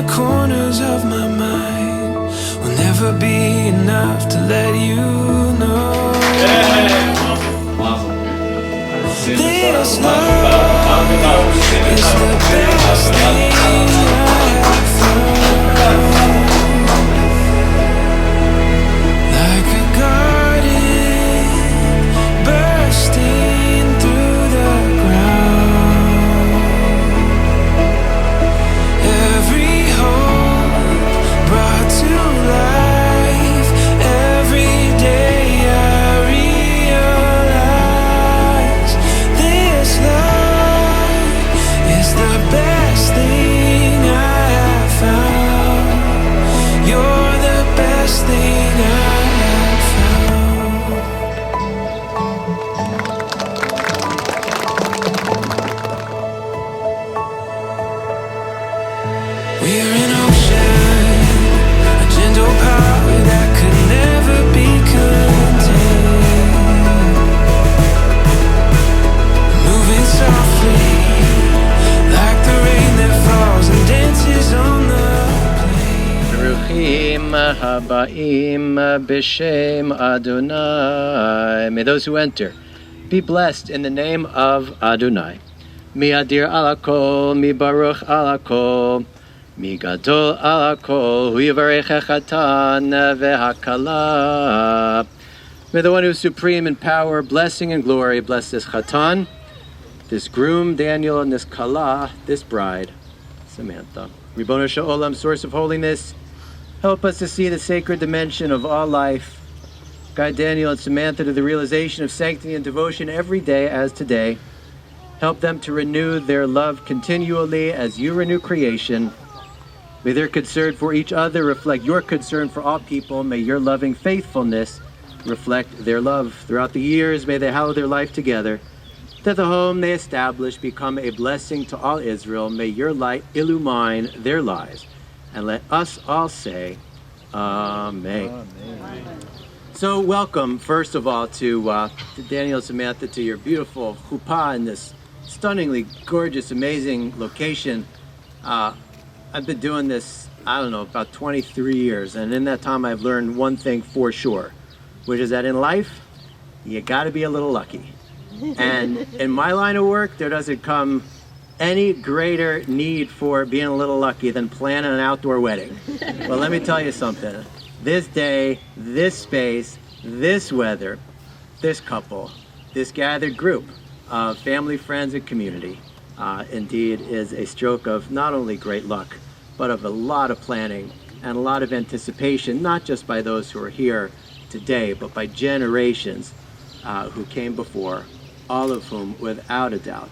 the corners of my mind will never be enough to let you know. This love is the best thing I have found. Like a garden bursting through the ground. Every hope brought to life. Every day I realize this love is the best thing I have found. You're the best thing I have found. We're an ocean, a gentle power that could never be contained. Moving softly, like the rain that falls and dances on the plain. Baruchim habaim b'shem Adonai. May those who enter be blessed in the name of Adonai. Mi adir ala kol, mi baruch ala kol, mi gadol ala kol, hu yivarech hachatan v'hakala. May the one who is supreme in power, blessing, and glory bless this chatan, this groom, Daniel, and this kala, this bride, Samantha. Ribono shel olam, source of holiness, help us to see the sacred dimension of all life. Guide Daniel and Samantha to the realization of sanctity and devotion every day as today. Help them to renew their love continually as you renew creation. May their concern for each other reflect your concern for all people. May your loving faithfulness reflect their love. Throughout the years, may they hallow their life together, that the home they establish become a blessing to all Israel. May your light illumine their lives. And let us all say, Amen. Amen. So welcome, first of all, to Daniel and Samantha, to your beautiful chuppah in this stunningly gorgeous, amazing location. I've been doing this, I don't know, about 23 years. And in that time, I've learned one thing for sure, which is that in life, you got to be a little lucky. And in my line of work, there doesn't come any greater need for being a little lucky than planning an outdoor wedding. Well, let me tell you something. This day, this space, this weather, this couple, this gathered group of family, friends, and community, indeed is a stroke of not only great luck, but of a lot of planning and a lot of anticipation, not just by those who are here today, but by generations who came before, all of whom, without a doubt,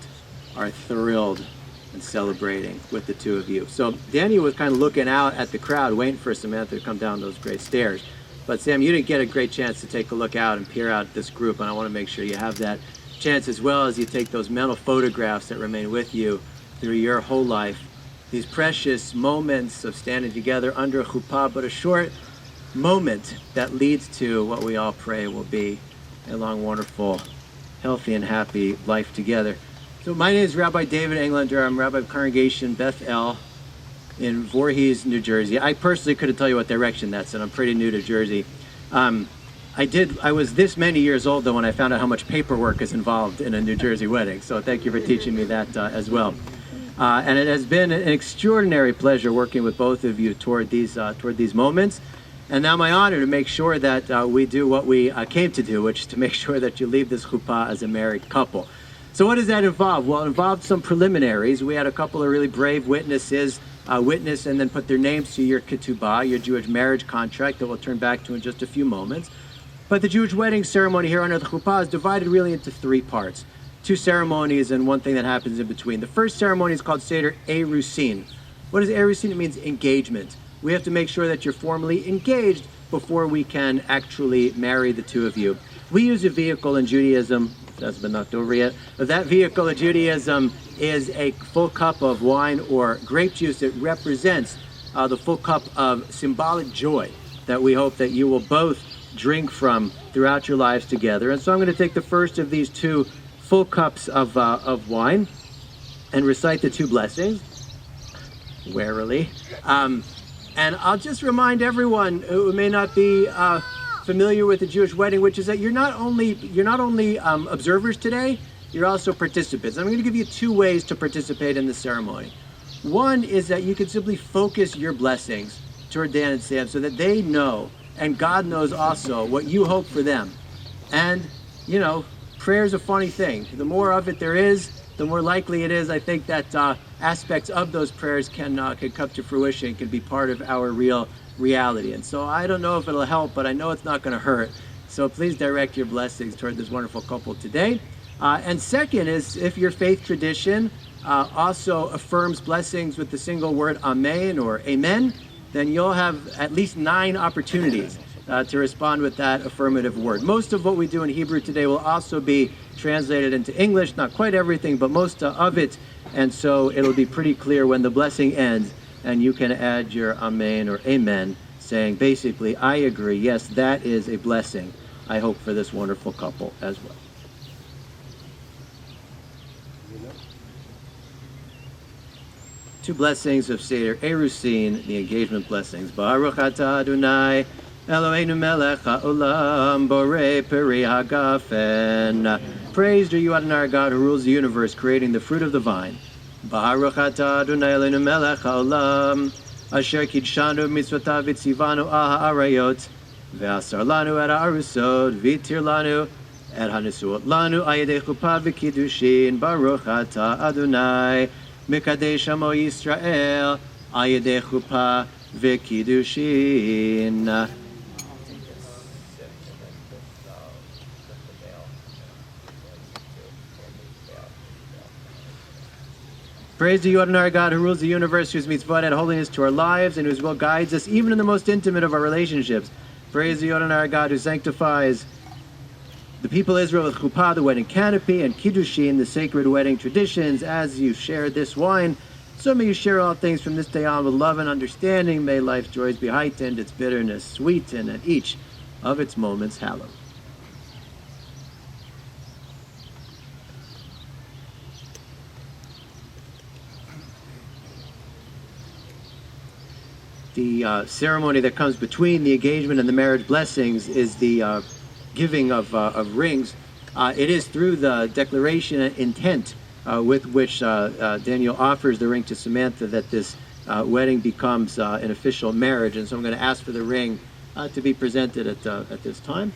are thrilled and celebrating with the two of you. So Daniel was kind of looking out at the crowd, waiting for Samantha to come down those great stairs. But Sam, you didn't get a great chance to take a look out and peer out at this group, and I want to make sure you have that chance as well as you take those mental photographs that remain with you through your whole life. These precious moments of standing together under a chuppah, but a short moment that leads to what we all pray will be a long, wonderful, healthy, and happy life together. So my name is Rabbi David Englander. I'm Rabbi of Congregation Beth El in Voorhees, New Jersey. I personally couldn't tell you what direction that's in. I'm pretty new to Jersey. I was this many years old though when I found out how much paperwork is involved in a New Jersey wedding. So thank you for teaching me that as well. And it has been an extraordinary pleasure working with both of you toward these moments. And now my honor to make sure that we do what we came to do, which is to make sure that you leave this chuppah as a married couple. So what does that involve? Well, it involved some preliminaries. We had a couple of really brave witnesses witness and then put their names to your ketubah, your Jewish marriage contract that we'll turn back to in just a few moments. But the Jewish wedding ceremony here under the chuppah is divided really into three parts. Two ceremonies and one thing that happens in between. The first ceremony is called Seder Erusin. What is Erusin? It means engagement. We have to make sure that you're formally engaged before we can actually marry the two of you. We use a vehicle in Judaism, it hasn't been knocked over yet, but that vehicle in Judaism is a full cup of wine or grape juice. It represents the full cup of symbolic joy that we hope that you will both drink from throughout your lives together. And so I'm going to take the first of these two full cups of wine and recite the two blessings. warily. And I'll just remind everyone who may not be familiar with the Jewish wedding, which is that you're not only observers today, you're also participants. I'm going to give you 2 ways to participate in the ceremony. One is that you can simply focus your blessings toward Dan and Sam so that they know, and God knows also, what you hope for them. And, you know, prayer is a funny thing. The more of it there is, the more likely it is, I think, that aspects of those prayers can come to fruition, can be part of our real reality. And so I don't know if it'll help, but I know it's not going to hurt. So please direct your blessings toward this wonderful couple today. And second is, if your faith tradition also affirms blessings with the single word amen or amen, then you'll have at least 9 opportunities to respond with that affirmative word. Most of what we do in Hebrew today will also be translated into English, not quite everything, but most of it. And so it'll be pretty clear when the blessing ends, and you can add your amen or amen, saying basically, I agree, yes, that is a blessing, I hope, for this wonderful couple as well. Two blessings of Seder Erusin, the engagement blessings. Baruch atah Adonai, Eloheinu melech haolam, borei peri hagafen. Praised are you, Adonai, our God, who rules the universe, creating the fruit of the vine. Baruch atah Adonai Eloheinu melech haolam, asher kidshanu mitzvotav v'tzivanu al ha'arayot, ve'asar lanu et ha'arusot, v'tir lanu et ha'nesuot lanu ayedei chuppah v'kiddushin. Baruch atah Adonai Mekadesh Amo Yisrael Ayedei Chuppah V'Kiddushin. Praise to you, Adonai, our God, who rules the universe, whose mitzvot add holiness to our lives, and whose will guides us even in the most intimate of our relationships. Praise to you, Adonai, our God, who sanctifies the people of Israel with chuppah, the wedding canopy, and kiddushin, the sacred wedding traditions. As you share this wine, so may you share all things from this day on with love and understanding. May life's joys be heightened, its bitterness sweetened, and each of its moments hallowed. The ceremony that comes between the engagement and the marriage blessings is the giving of rings. It is through the declaration and intent with which Daniel offers the ring to Samantha that this wedding becomes an official marriage. And so I'm going to ask for the ring to be presented at this time.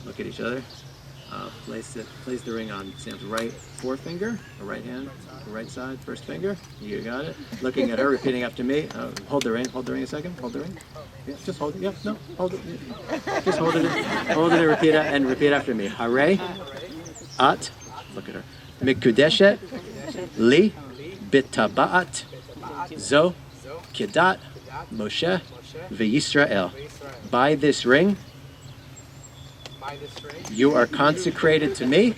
Look at each other. Place the ring on Sam's right forefinger, or right hand, the right side, first finger. You got it. Looking at her, repeating after me. Hold the ring a second. Hold the ring. Yeah, just hold it. Yeah, no, hold it. Just hold it. Hold it and repeat after me. Hare, at, look at her. Mikudeshet, li, bitaba'at, zo, kedat, Moshe, v'Yisrael. By this ring, you are consecrated to me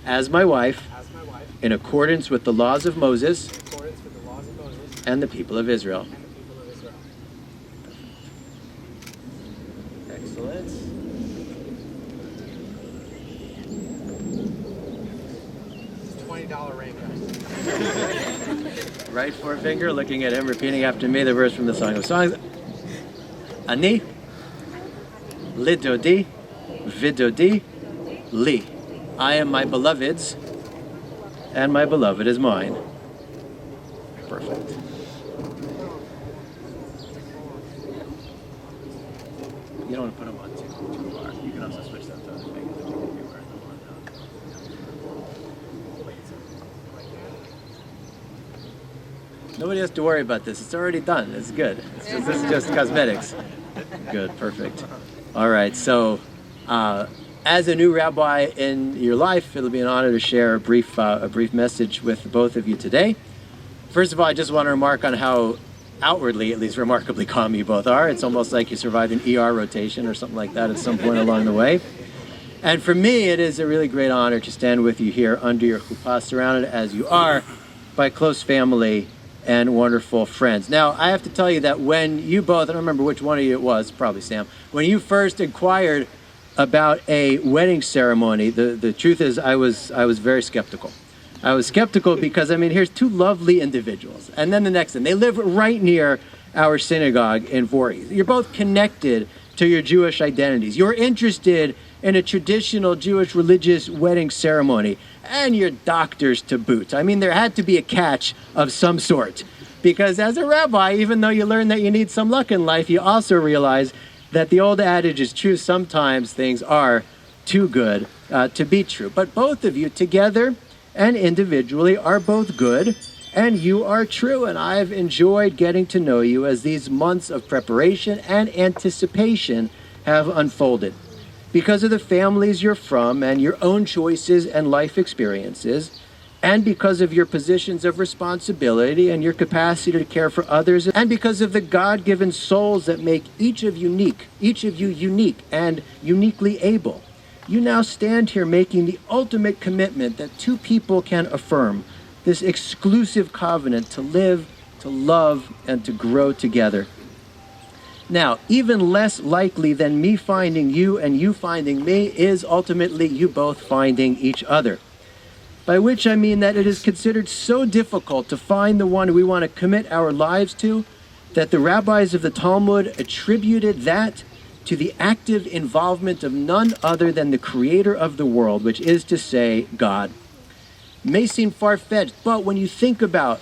as my wife in accordance with the laws of Moses and the people of Israel. Excellent. It's a $20 ring, guys. Right forefinger, looking at him, repeating after me the verse from the Song of Songs. Ani Lidodi, vidodi, li. I am my beloved's, and my beloved is mine. Perfect. You don't want to put them on too far. You can also switch them to other fingers if you can be wearing them on now. Nobody has to worry about this. It's already done. It's good. This is just cosmetics. Good, perfect. All right, so as a new rabbi in your life, it'll be an honor to share a brief message with both of you today. First of all, I just want to remark on how outwardly, at least remarkably calm you both are. It's almost like you survived an ER rotation or something like that at some point along the way. And for me, it is a really great honor to stand with you here under your chuppah, surrounded as you are by close family and wonderful friends. Now, I have to tell you that when you both, I don't remember which one of you it was, probably Sam, when you first inquired about a wedding ceremony, the truth is I was very skeptical. I was skeptical because, I mean, here's two lovely individuals. And then the next thing, they live right near our synagogue in Voorhees. You're both connected to your Jewish identities. You're interested in a traditional Jewish religious wedding ceremony, and you're doctors to boot. I mean, there had to be a catch of some sort, because as a rabbi, even though you learn that you need some luck in life, you also realize that the old adage is true. Sometimes things are too good to be true. But both of you together and individually are both good, and you are true. And I've enjoyed getting to know you as these months of preparation and anticipation have unfolded. Because of the families you're from and your own choices and life experiences, and because of your positions of responsibility and your capacity to care for others, and because of the God-given souls that make each of you unique and uniquely able, you now stand here making the ultimate commitment that two people can affirm, this exclusive covenant to live, to love, and to grow together. Now, even less likely than me finding you and you finding me is ultimately you both finding each other. By which I mean that it is considered so difficult to find the one we want to commit our lives to, that the rabbis of the Talmud attributed that to the active involvement of none other than the creator of the world, which is to say, God. It may seem far-fetched, but when you think about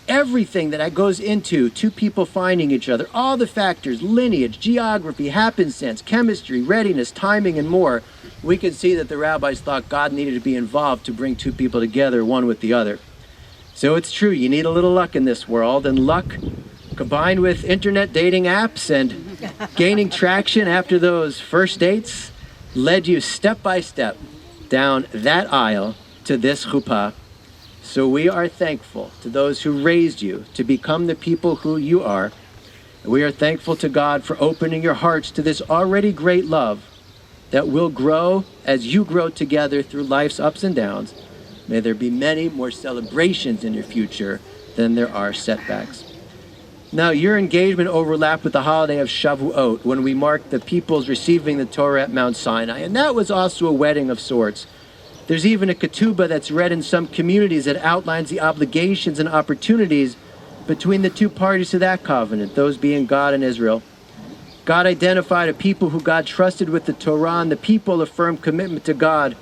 everything that goes into two people finding each other, all the factors, lineage, geography, happenstance, chemistry, readiness, timing, and more, we can see that the rabbis thought God needed to be involved to bring two people together, one with the other. So it's true, you need a little luck in this world, and luck combined with internet dating apps and gaining traction after those first dates led you step by step down that aisle to this chuppah. So we are thankful to those who raised you to become the people who you are. We are thankful to God for opening your hearts to this already great love that will grow as you grow together through life's ups and downs. May there be many more celebrations in your future than there are setbacks. Now, your engagement overlapped with the holiday of Shavuot, when we marked the people's receiving the Torah at Mount Sinai, and that was also a wedding of sorts. There's even a ketubah that's read in some communities that outlines the obligations and opportunities between the two parties to that covenant, those being God and Israel. God identified a people who God trusted with the Torah, and the people affirmed commitment to God,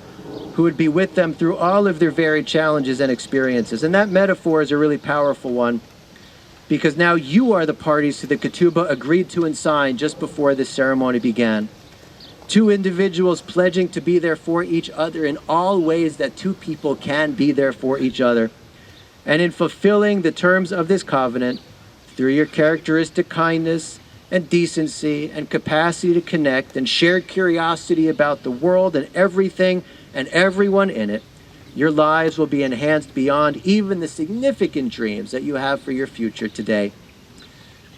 who would be with them through all of their varied challenges and experiences. And that metaphor is a really powerful one, because now you are the parties to the ketubah agreed to and signed just before this ceremony began. Two individuals pledging to be there for each other in all ways that two people can be there for each other. And in fulfilling the terms of this covenant, through your characteristic kindness and decency and capacity to connect and shared curiosity about the world and everything and everyone in it, your lives will be enhanced beyond even the significant dreams that you have for your future today.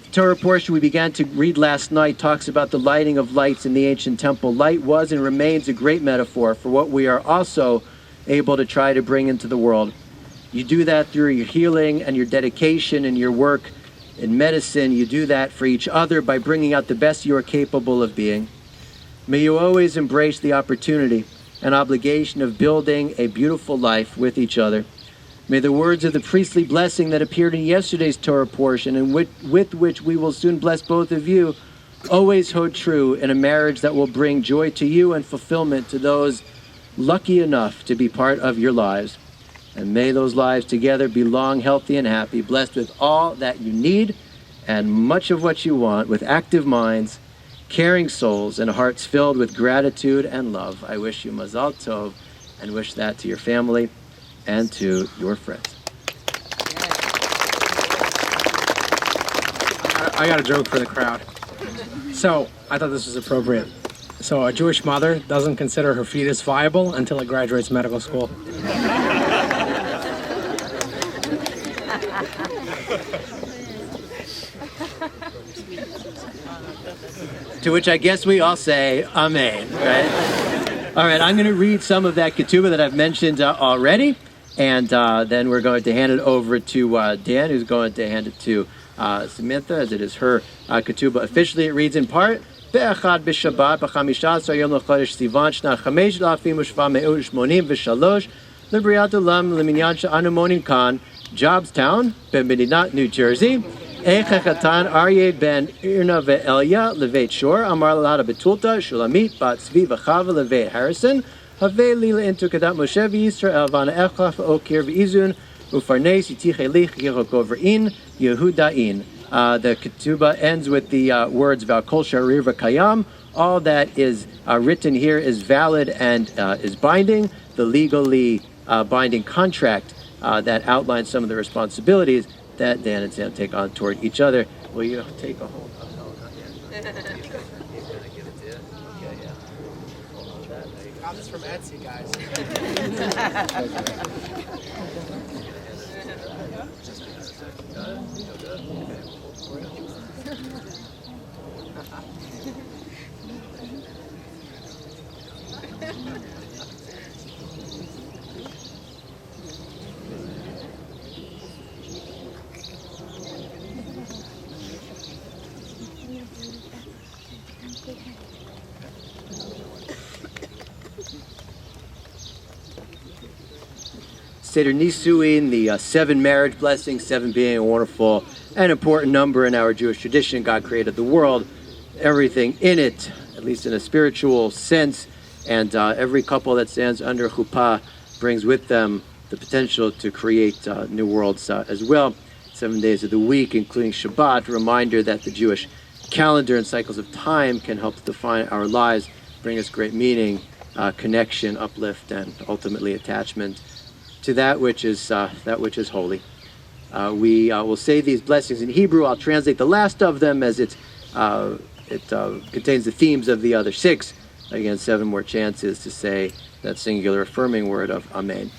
The Torah portion we began to read last night talks about the lighting of lights in the ancient temple. Light was and remains a great metaphor for what we are also able to try to bring into the world. You do that through your healing and your dedication and your work in medicine. You do that for each other by bringing out the best you are capable of being. May you always embrace the opportunity and obligation of building a beautiful life with each other. May the words of the priestly blessing that appeared in yesterday's Torah portion, and with which we will soon bless both of you, always hold true in a marriage that will bring joy to you and fulfillment to those lucky enough to be part of your lives. And may those lives together be long, healthy, and happy, blessed with all that you need and much of what you want, with active minds, caring souls, and hearts filled with gratitude and love. I wish you mazal tov, and wish that to your family and to your friends. I got a joke for the crowd. So, I thought this was appropriate. So, a Jewish mother doesn't consider her fetus viable until it graduates medical school. To which I guess we all say, Amen, right? All right, I'm going to read some of that ketubah that I've mentioned already. And then we're going to hand it over to Dan, who's going to hand it to Samantha, as it is her ketubah. Officially, it reads in part, Be'echad b'Shabbat b'chamisha yom l'chodesh Sivan shnat chamesh la'afim u'shva me'ut shmonim v'shalosh l'briat olam l'minyan she'anu monim kan, Jobstown, B'Medinat, New Jersey. Echechatan Aryeh ben Irna ve'Elia Levet Shor Amar Lada Betulta Shulamit Bat Zvi v'Chava Levet Harrison Have Lila Intu Kadat Moshe v'Yisrael Vana Echaf Okir v'Izun Ufarnes Yitichelich Yerokoverin Yehudain. The ketubah ends with the words V'Kol Sharir v'Kayam. All that is written here is valid and is binding. The legally binding contract that outlines some of the responsibilities that Dan and Sam take on toward each other. Will you take a hold of it? He's going to give it to you. Okay, yeah. Hold on to that. Got this from Etsy, guys. Seder Nisuin, the 7 marriage blessings, 7 being a wonderful and important number in our Jewish tradition. God created the world, everything in it, at least in a spiritual sense, and every couple that stands under chuppah brings with them the potential to create new worlds as well. 7 days of the week, including Shabbat, a reminder that the Jewish calendar and cycles of time can help to define our lives, bring us great meaning, connection, uplift, and ultimately attachment to that which is holy. We will say these blessings in Hebrew. I'll translate the last of them as it contains the themes of the other 6. Again, 7 more chances to say that singular affirming word of Amen.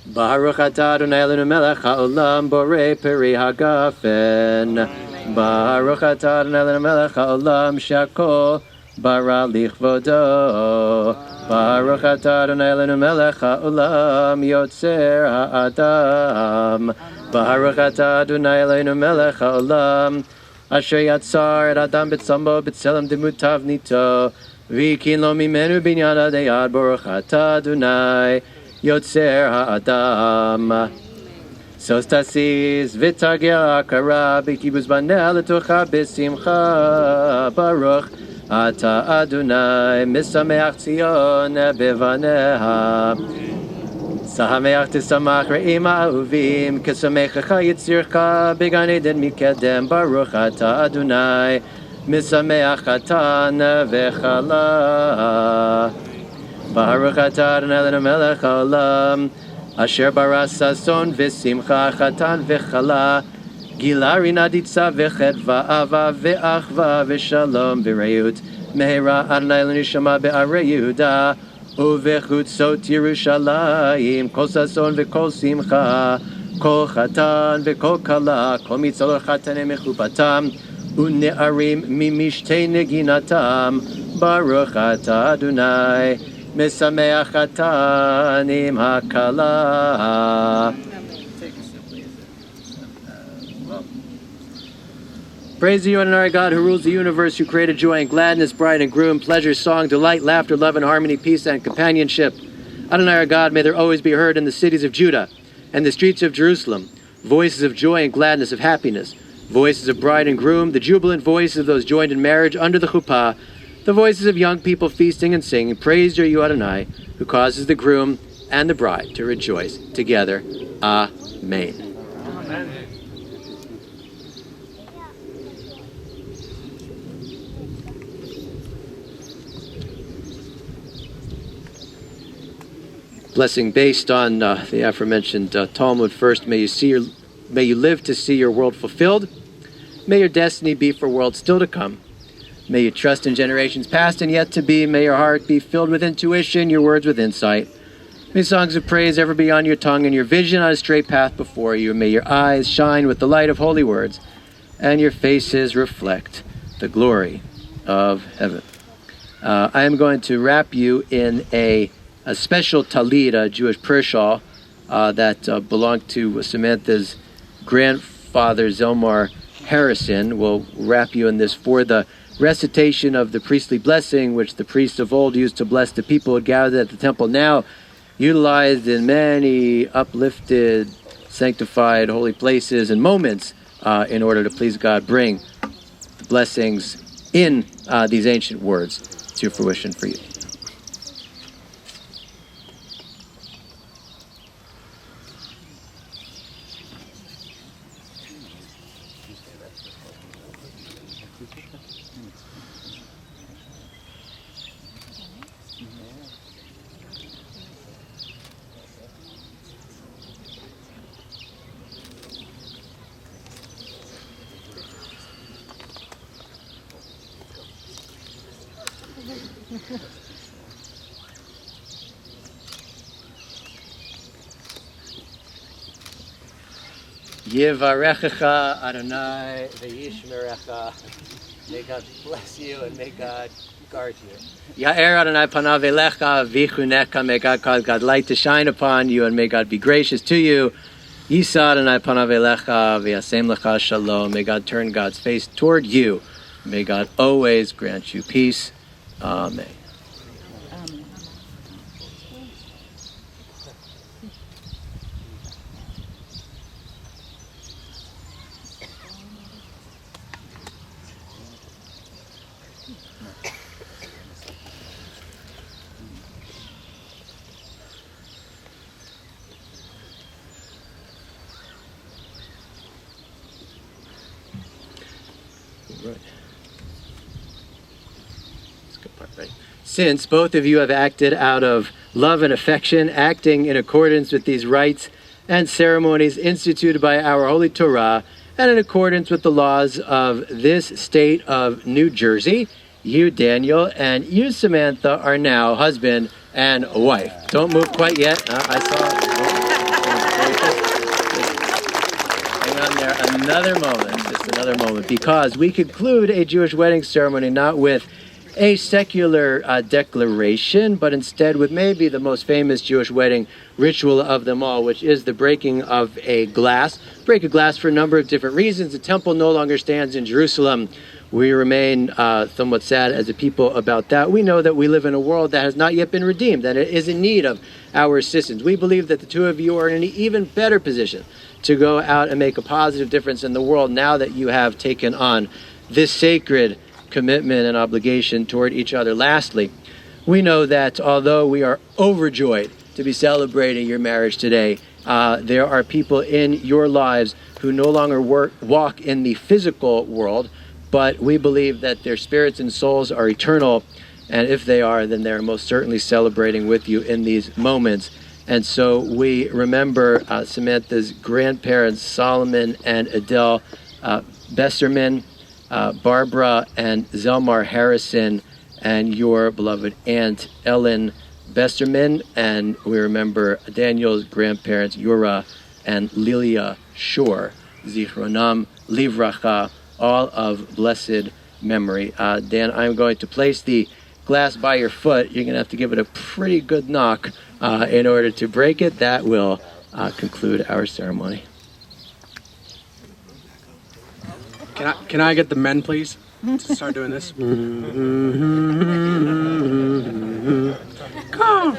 Baruch atah Adonai Eloheinu melech haolam borei peri hagafen. Baruch atah Adonai Eloheinu melech haolam she'akol bara lichvodo. Baruch atah Adonai Eloheinu melech haolam yotzer ha'adam. Baruch atah Adonai Eloheinu melech haolam asher yatzar et adam b'tzambo b'tzelem demutav nito v'kin lo mimenu binyan adayad. Baruch atah Adonai yotzer ha'adam. Sostasis v'targel akara b'kibuz baneh l'tocha b'simcha. Baruch Ata Adonai misameach Tzion bevaneha. Sahameach tisamach re'ima ahuvim kesamechacha yitzircha began eden mikedem. Baruch Ata Adonai misameach Atan v'chala. Baruch Ata Adonai Eloheinu melech haolam asher bara sason v'simcha chatan v'chala. Gilari naditza v'chedva ava v'achva v'shalom v'reut mehera Adonai l'nishama be'arei Yehuda uvechutzot Yerushalayim kol sason v'kol simcha kol chatan v'kol kala kol mitzalor chatanem mechupatam u'ne'arim mimishtei neginatam. Baruch atah Adonai mesameach chatanim hakala. Praise you, Adonai God, who rules the universe, who created joy and gladness, bride and groom, pleasure, song, delight, laughter, love, and harmony, peace, and companionship. Adonai our God, may there always be heard in the cities of Judah and the streets of Jerusalem voices of joy and gladness, of happiness, voices of bride and groom, the jubilant voices of those joined in marriage under the chuppah, the voices of young people feasting and singing. Praised are you, Adonai, who causes the groom and the bride to rejoice together. Amen. Blessing based on the aforementioned Talmud. First, may you live to see your world fulfilled. May your destiny be for worlds still to come. May you trust in generations past and yet to be. May your heart be filled with intuition, your words with insight. May songs of praise ever be on your tongue and your vision on a straight path before you. May your eyes shine with the light of holy words and your faces reflect the glory of heaven. I am going to wrap you in a special talit, a Jewish prayer shawl, that belonged to Samantha's grandfather, Zelmar Harrison. Will wrap you in this for the recitation of the priestly blessing, which the priests of old used to bless the people gathered at the temple, now utilized in many uplifted, sanctified, holy places and moments in order to please God, bring the blessings in these ancient words to fruition for you. Yivarechecha Adonai v'yishmerecha. May God bless you and may God guard you. Ya'er Adonai panav elecha v'chunecha. May God cause God's light to shine upon you and may God be gracious to you. Yisa Adonai panav elecha v'yasem lecha shalom. May God turn God's face toward you. May God always grant you peace. Amen. Since both of you have acted out of love and affection, acting in accordance with these rites and ceremonies instituted by our Holy Torah, and in accordance with the laws of this state of New Jersey, you, Daniel, and you, Samantha, are now husband and wife. Don't move quite yet. I saw. Hang on there. Another moment. Just another moment. Because we conclude a Jewish wedding ceremony not with a secular declaration, but instead with maybe the most famous Jewish wedding ritual of them all, which is the breaking of a glass. Break a glass for a number of different reasons. The temple no longer stands in Jerusalem. We remain somewhat sad as a people about that. We know that we live in a world that has not yet been redeemed, that it is in need of our assistance. We believe that the two of you are in an even better position to go out and make a positive difference in the world now that you have taken on this sacred commitment and obligation toward each other. Lastly, we know that although we are overjoyed to be celebrating your marriage today, there are people in your lives who no longer walk in the physical world, but we believe that their spirits and souls are eternal, and if they are, then they're most certainly celebrating with you in these moments. And so we remember Samantha's grandparents, Solomon and Adele Besserman, Barbara and Zelmar Harrison, and your beloved aunt Ellen Besterman, and we remember Daniel's grandparents Yura and Lilia Shore, Zichronam Livracha, all of blessed memory. Dan, I'm going to place the glass by your foot. You're going to have to give it a pretty good knock in order to break it. That will conclude our ceremony. Can I get the men, please, to start doing this? Come.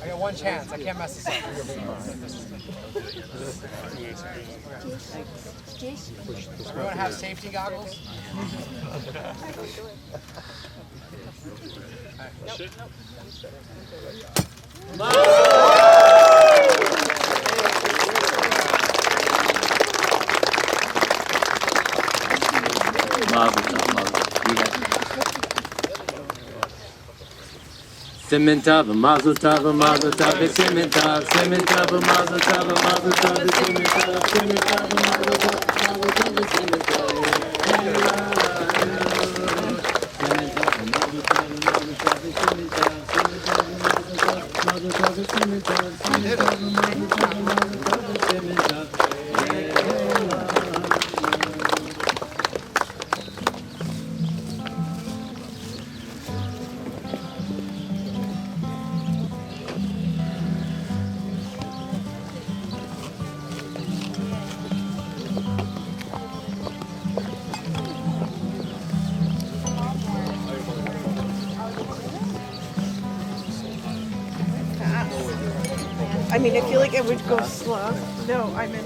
I got one chance. I can't mess this up. Everyone have safety goggles? Simin tov, mazel tov, mazel tov, simin tov, simin tov, mazel tov, mazel tov, simin tov, simin tov, mazel tov, mazel tov, simin tov. I mean, I feel like it would go slow. No, I meant.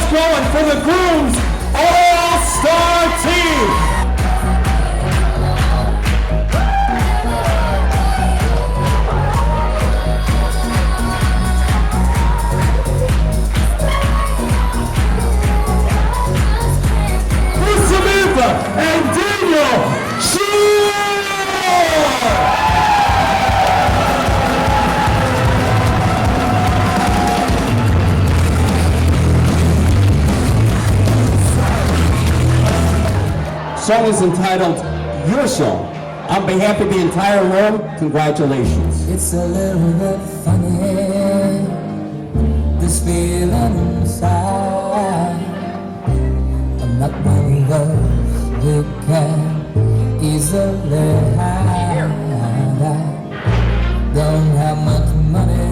Going for the groom's all-star team. For Samantha and Daniel, cheer! Song is entitled Your Song. On behalf of the entire room, congratulations. It's a little bit funny, this feeling inside. I'm not one of those who can easily hide. I don't have much money,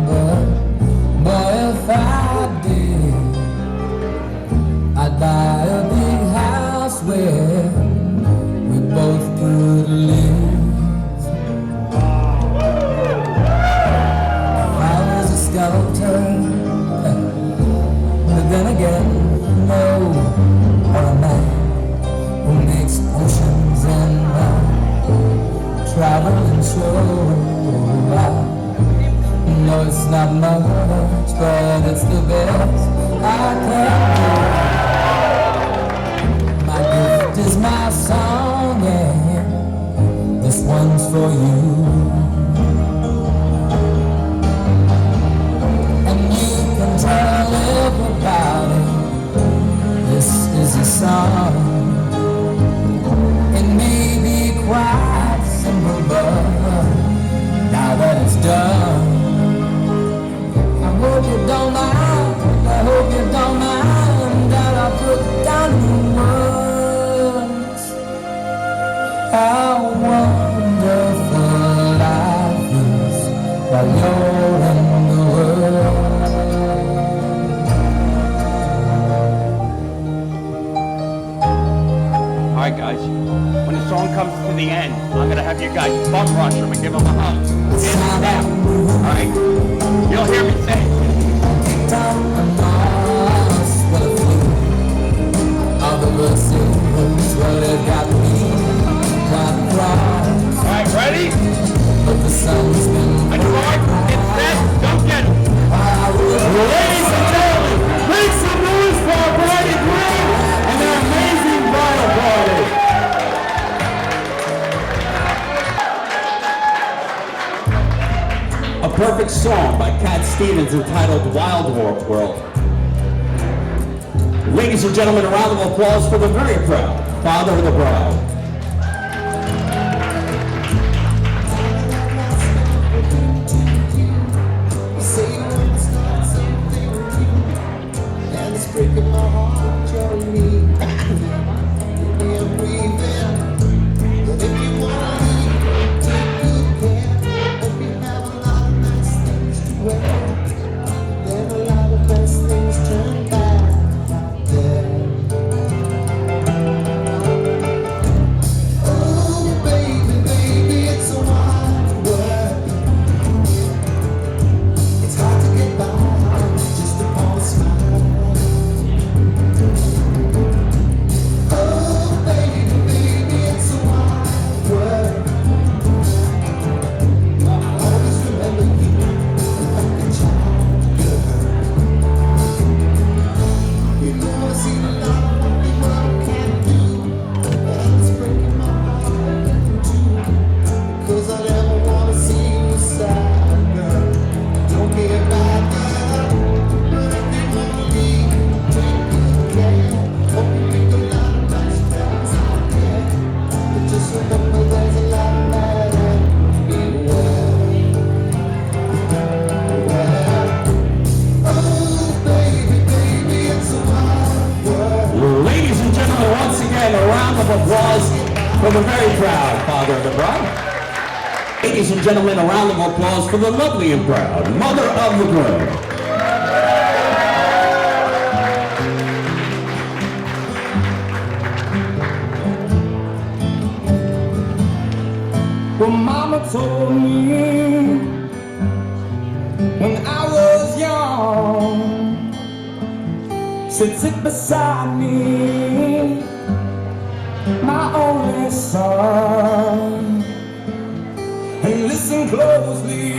but boy, if I did, I'd buy a big house where we both could live. If I was a sculptor, but then again, no, or a man who makes potions and traveling show. I know it's not much, but it's the best I can do. Is my song, and this one's for you. And you can tell everybody this is a song. It may be quite simple, but now that it's done, I hope you don't mind, I hope you don't mind that I put down the words. How wonderful life is while you're in the world. All right, guys. When the song comes to the end, I'm gonna have you guys bum rush them and give them a hug. Hands down. All right. You'll hear me say. All the blessings, well, it got me. Alright, ready? But the sun's been on your mark, get set, don't get it. Ladies and gentlemen, make some noise for our bride and groom and their amazing bridal party. A perfect song by Cat Stevens entitled Wild World. Ladies and gentlemen, a round of applause for the very proud father of the bride. breaking my heart, you're me. Me, I'm breathing. But if you wanna leave, take good care. Let me have a lot of nice things to wear. Then a lot of best things turn bad out there. Ladies and gentlemen, a round of applause for the lovely and proud mother of the groom. Well, Mama told me when I was young, said sit beside me, my only son, and listen closely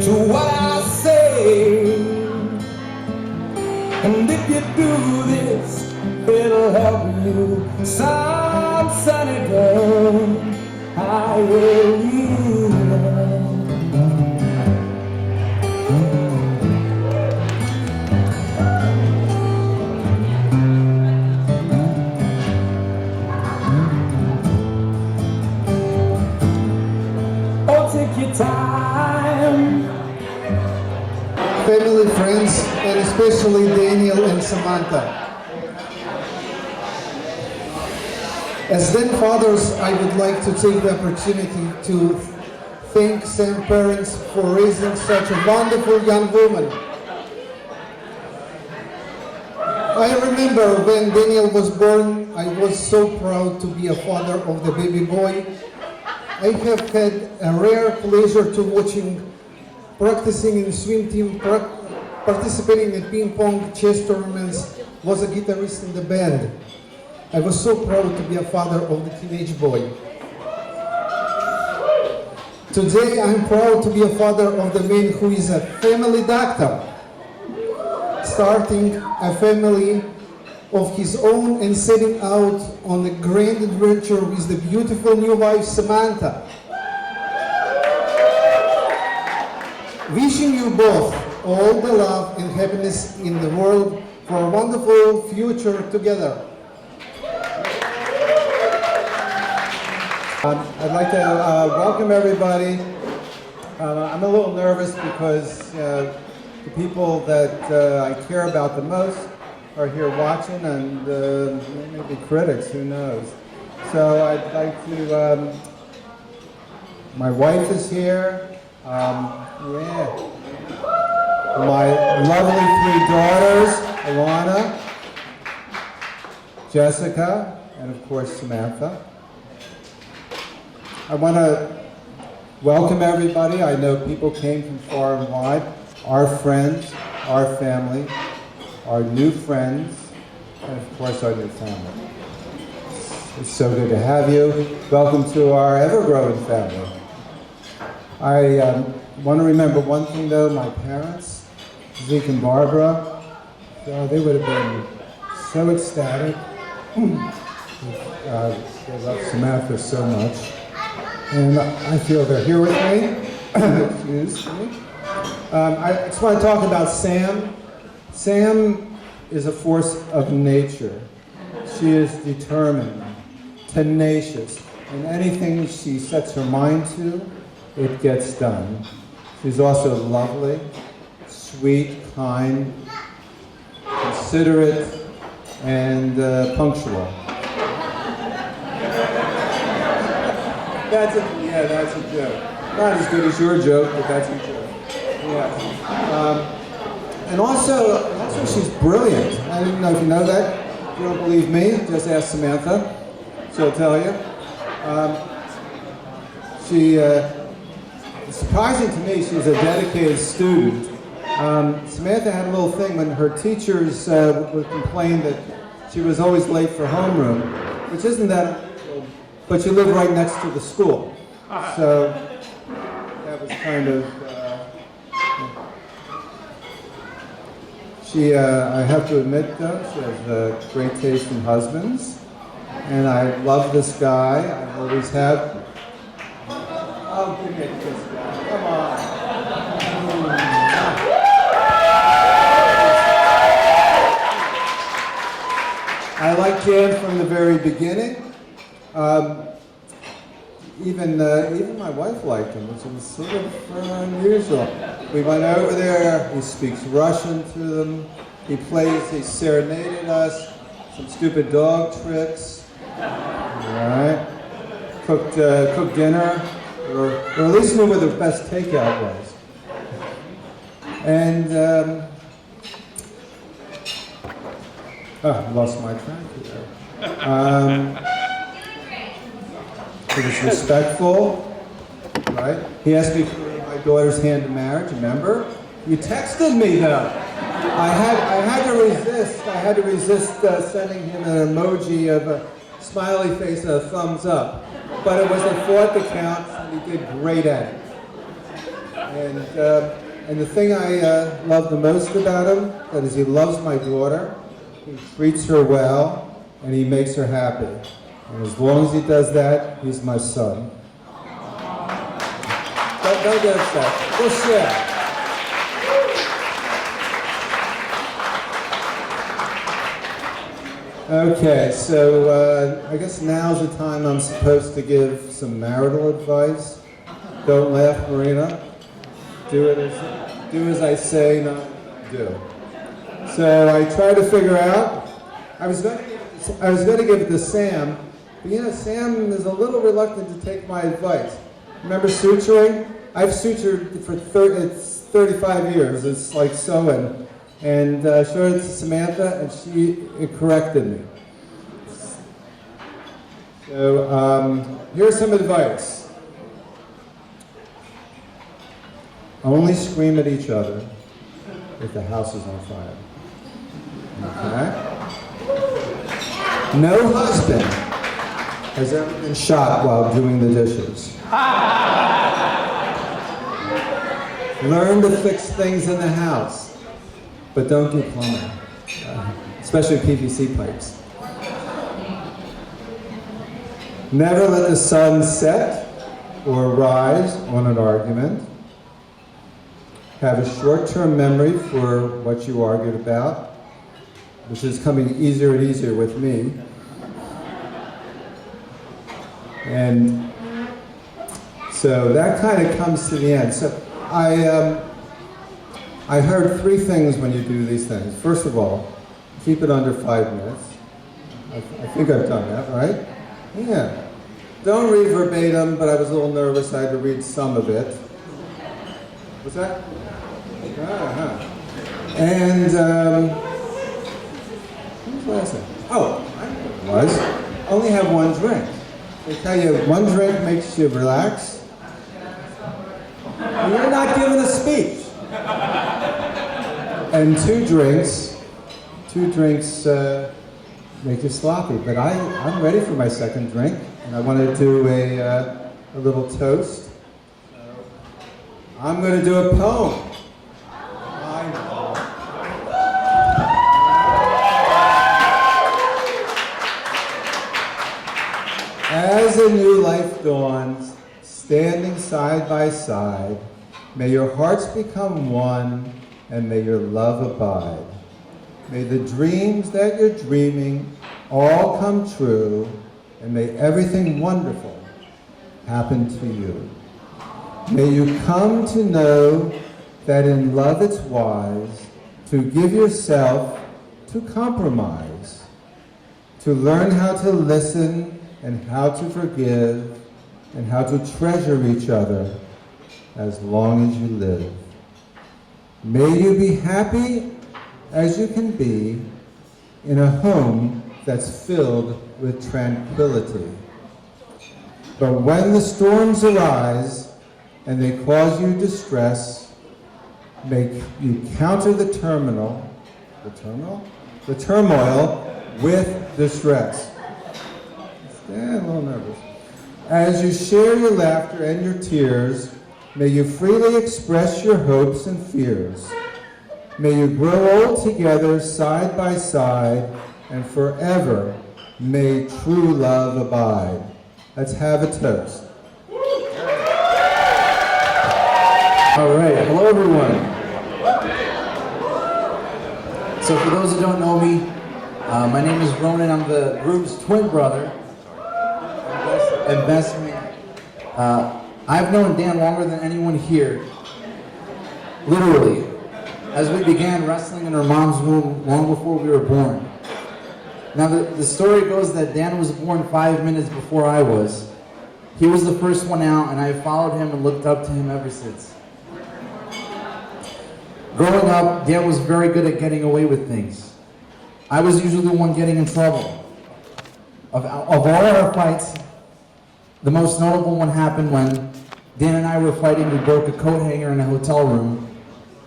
to what I say. And if you do this, it'll help you some sunny day. I will leave. Oh, take your time. Family, friends, and especially Daniel and Samantha. As then fathers, I would like to take the opportunity to thank Sam's parents for raising such a wonderful young woman. I remember when Daniel was born, I was so proud to be a father of the baby boy. I have had a rare pleasure to watching practicing in the swim team, participating in ping pong, chess tournaments, was a guitarist in the band. I was so proud to be a father of the teenage boy. Today I'm proud to be a father of the man who is a family doctor, starting a family of his own and setting out on a grand adventure with the beautiful new wife Samantha. Wishing you both all the love and happiness in the world for a wonderful future together. I'd like to welcome everybody. I'm a little nervous because the people that I care about the most are here watching, and maybe critics, who knows. So I'd like to, my wife is here. Yeah. My lovely 3 daughters, Alana, Jessica, and of course Samantha. I want to welcome everybody. I know people came from far and wide. Our friends, our family, our new friends, and of course our new family. It's so good to have you. Welcome to our ever-growing family. I want to remember one thing though, my parents, Zeke and Barbara, they would have been so ecstatic. They love Samantha so much. And I feel they're here with me. Excuse me. I just want to talk about Sam. Sam is a force of nature. She is determined, tenacious, and anything she sets her mind to, it gets done. She's also lovely, sweet, kind, considerate, and punctual. That's a joke. Not as good as your joke, but that's a joke. Yeah. And also she's brilliant. I don't know if you know that. If you don't believe me, just ask Samantha. She'll tell you. Surprising to me, she's a dedicated student. Samantha had a little thing when her teachers would complain that she was always late for homeroom, which isn't that, but she lived right next to the school. So that was kind of, I have to admit though, she has great taste in husbands. And I love this guy, I always have. Oh, give me a kiss, guy. Come on. I like Jan from the very beginning. Even my wife liked him, which was sort of unusual. We went over there, he speaks Russian to them, he serenaded us, some stupid dog tricks. Alright. cooked dinner, or at least knew where the best takeout was. And I lost my track here. He was respectful, right? He asked me for my daughter's hand in marriage, remember? You texted me though. I had to resist sending him an emoji of a smiley face and a thumbs up. But it was a thought that counts, and he did great at it. And the thing I love the most about him, that is he loves my daughter, he treats her well, and he makes her happy. And as long as he does that, he's my son. Don't get upset. We'll share. Okay, so I guess now's the time I'm supposed to give some marital advice. Don't laugh, Marina. Do as I say, not do. So I tried to figure out. I was going to give it to Sam, but you know, Sam is a little reluctant to take my advice. Remember suturing? I've sutured for 35 years. It's like sewing. And I showed it to Samantha, and she corrected me. So here's some advice. Only scream at each other if the house is on fire. Okay? No husband has ever been shot while doing the dishes. Learn to fix things in the house, but don't do plumbing, especially PVC pipes. Never let the sun set or rise on an argument. Have a short-term memory for what you argued about, which is coming easier and easier with me. And so that kind of comes to the end. So I heard three things when you do these things. First of all, keep it under 5 minutes. I think I've done that, right? Yeah. Don't read verbatim, but I was a little nervous. I had to read some of it. What's that? Uh-huh. And what was the last thing? Oh, I know what it was. Only have one drink. They tell you one drink makes you relax. You're not giving a speech. And two drinks make you sloppy. But I'm ready for my second drink, and I want to do a little toast. I'm going to do a poem. I know. As a new life dawns, standing side by side, may your hearts become one, and may your love abide. May the dreams that you're dreaming all come true, and may everything wonderful happen to you. May you come to know that in love it's wise to give yourself to compromise, to learn how to listen and how to forgive and how to treasure each other as long as you live. May you be happy as you can be in a home that's filled with tranquility. But when the storms arise and they cause you distress, may you counter the turmoil with distress. Yeah, a little nervous. As you share your laughter and your tears, may you freely express your hopes and fears. May you grow old together side by side, and forever may true love abide. Let's have a toast. All right, hello everyone. So for those who don't know me, my name is Ronan. I'm the groom's twin brother and best man. I've known Dan longer than anyone here, literally, as we began wrestling in our mom's womb long before we were born. Now the story goes that Dan was born 5 minutes before I was, He was the first one out, and I followed him and looked up to him ever since. Growing up, Dan was very good at getting away with things. I was usually the one getting in trouble. Of all our fights, the most notable one happened when Dan and I were fighting. We broke a coat hanger in a hotel room,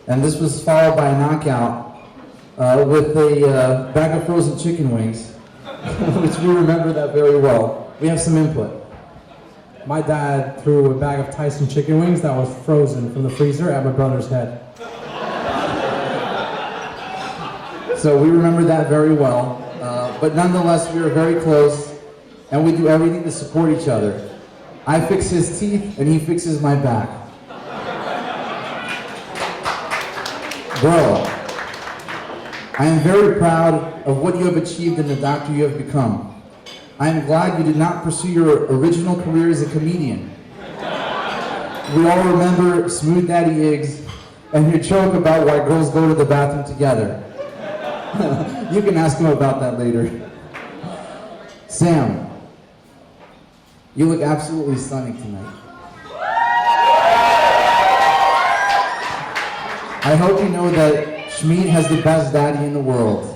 and this was followed by a knockout with a bag of frozen chicken wings, which we remember that very well. We have some input. My dad threw a bag of Tyson chicken wings that was frozen from the freezer at my brother's head. So we remember that very well. But nonetheless, we were very close, and we do everything to support each other. I fix his teeth, and he fixes my back. Bro, I am very proud of what you have achieved and the doctor you have become. I am glad you did not pursue your original career as a comedian. We all remember Smooth Daddy Iggs and your joke about why girls go to the bathroom together. You can ask him about that later. Sam, you look absolutely stunning tonight. I hope you know that Schmeed has the best daddy in the world.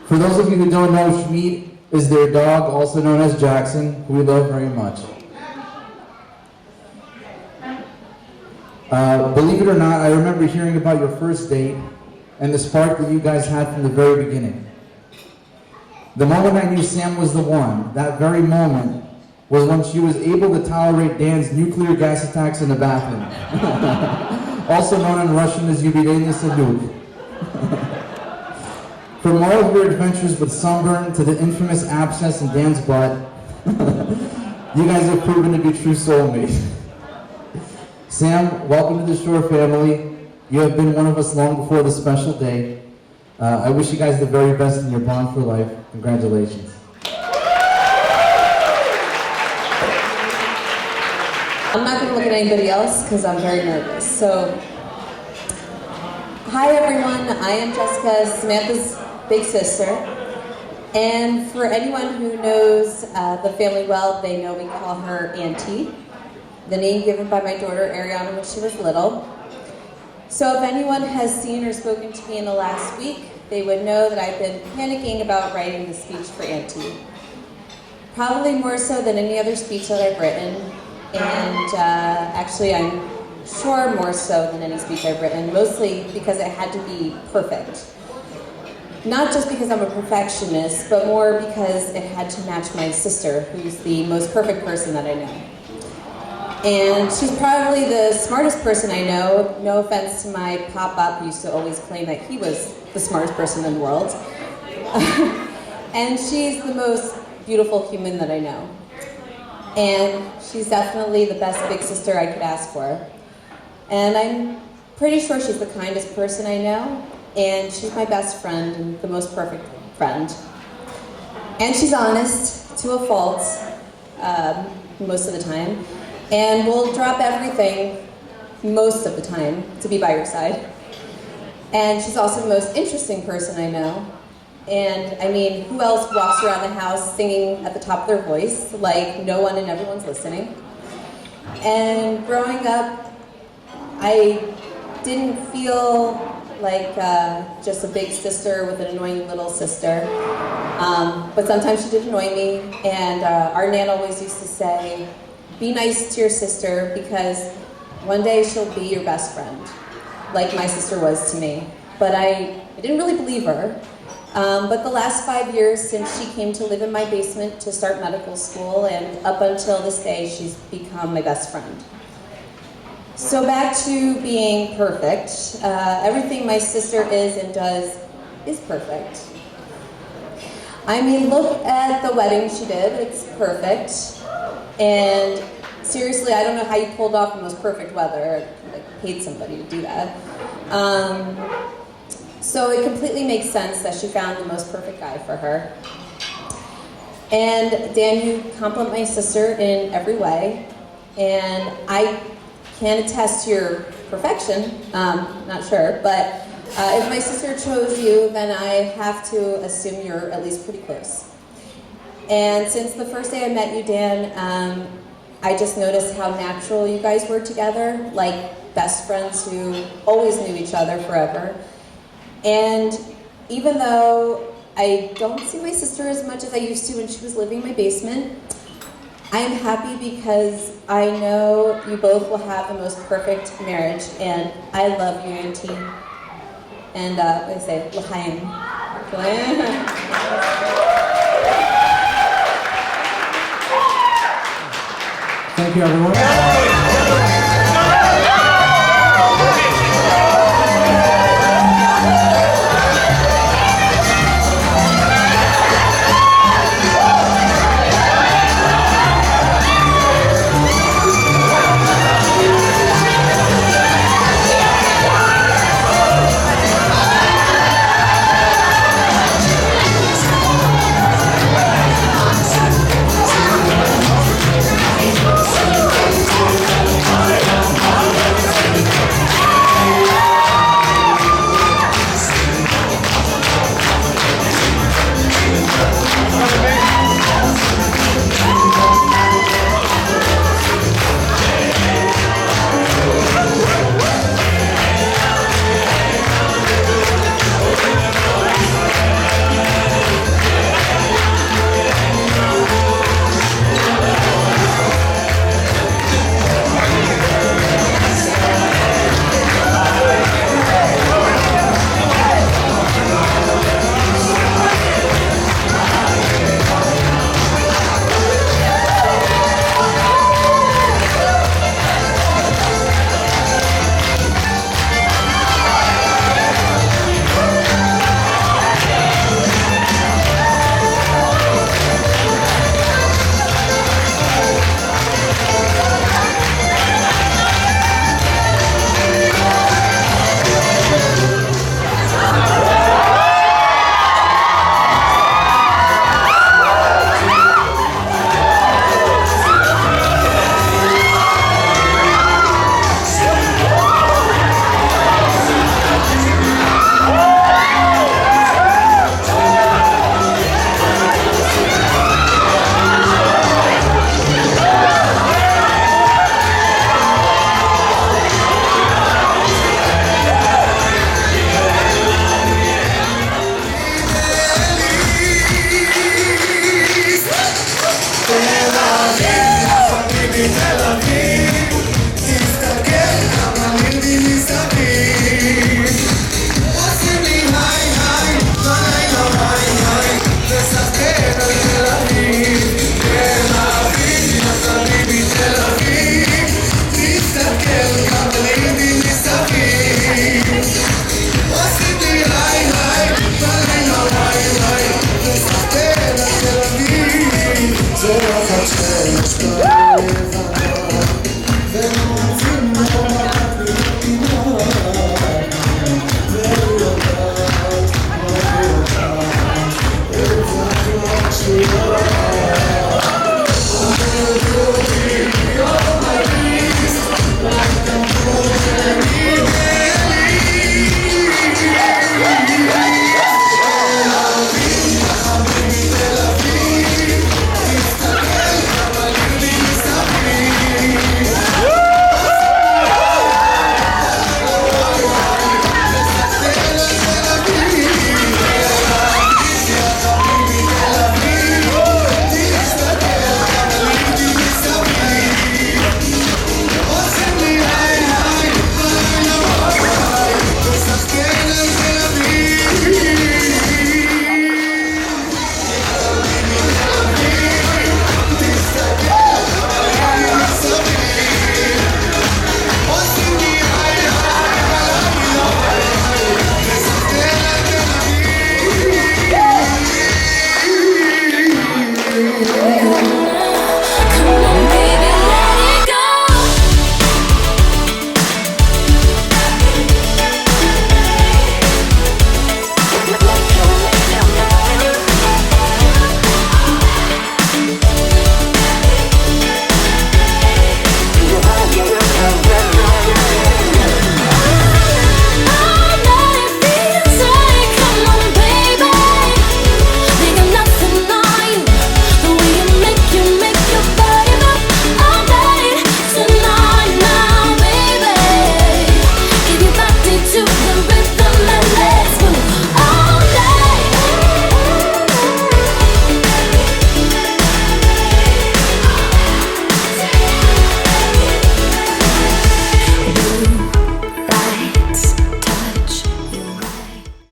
For those of you who don't know, Schmeed is their dog, also known as Jackson, who we love very much. Believe it or not, I remember hearing about your first date and the spark that you guys had from the very beginning. The moment I knew Sam was the one, that very moment, was when she was able to tolerate Dan's nuclear gas attacks in the bathroom. Also known in Russian as Yubileyny Salute. From all of your adventures with sunburn to the infamous abscess in Dan's butt, you guys have proven to be true soulmates. Sam, welcome to the Shore family. You have been one of us long before this special day. I wish you guys the very best in your bond for life. Congratulations. I'm not going to look at anybody else because I'm very nervous. So, hi everyone, I am Jessica, Samantha's big sister. And for anyone who knows the family well, they know we call her Auntie, the name given by my daughter Ariana when she was little. So if anyone has seen or spoken to me in the last week, they would know that I've been panicking about writing the speech for Auntie. Probably more so than any other speech that I've written. And actually, I'm sure more so than any speech I've written, mostly because it had to be perfect. Not just because I'm a perfectionist, but more because it had to match my sister, who's the most perfect person that I know. And she's probably the smartest person I know. No offense to my pop-up, who used to always claim that he was the smartest person in the world. And she's the most beautiful human that I know. And she's definitely the best big sister I could ask for. And I'm pretty sure she's the kindest person I know, and she's my best friend and the most perfect friend. And she's honest, to a fault, most of the time, and will drop everything most of the time to be by your side. And she's also the most interesting person I know. And I mean, who else walks around the house singing at the top of their voice, like no one and everyone's listening? And growing up, I didn't feel like just a big sister with an annoying little sister. But sometimes she did annoy me, and our Nan always used to say, be nice to your sister because one day she'll be your best friend, like my sister was to me. But I didn't really believe her. But the last 5 years since she came to live in my basement to start medical school, and up until this day, she's become my best friend. So back to being perfect. Everything my sister is and does is perfect. I mean, look at the wedding she did. It's perfect. And seriously, I don't know how you pulled off the most perfect weather. I paid somebody to do that. So it completely makes sense that she found the most perfect guy for her. And Dan, you compliment my sister in every way. And I can attest to your perfection, not sure, but if my sister chose you, then I have to assume you're at least pretty close. And since the first day I met you, Dan, I just noticed how natural you guys were together, like best friends who always knew each other forever. And even though I don't see my sister as much as I used to when she was living in my basement, I am happy because I know you both will have the most perfect marriage, and I love you, Auntie. And what do I say? L'chaim. Thank you, everyone.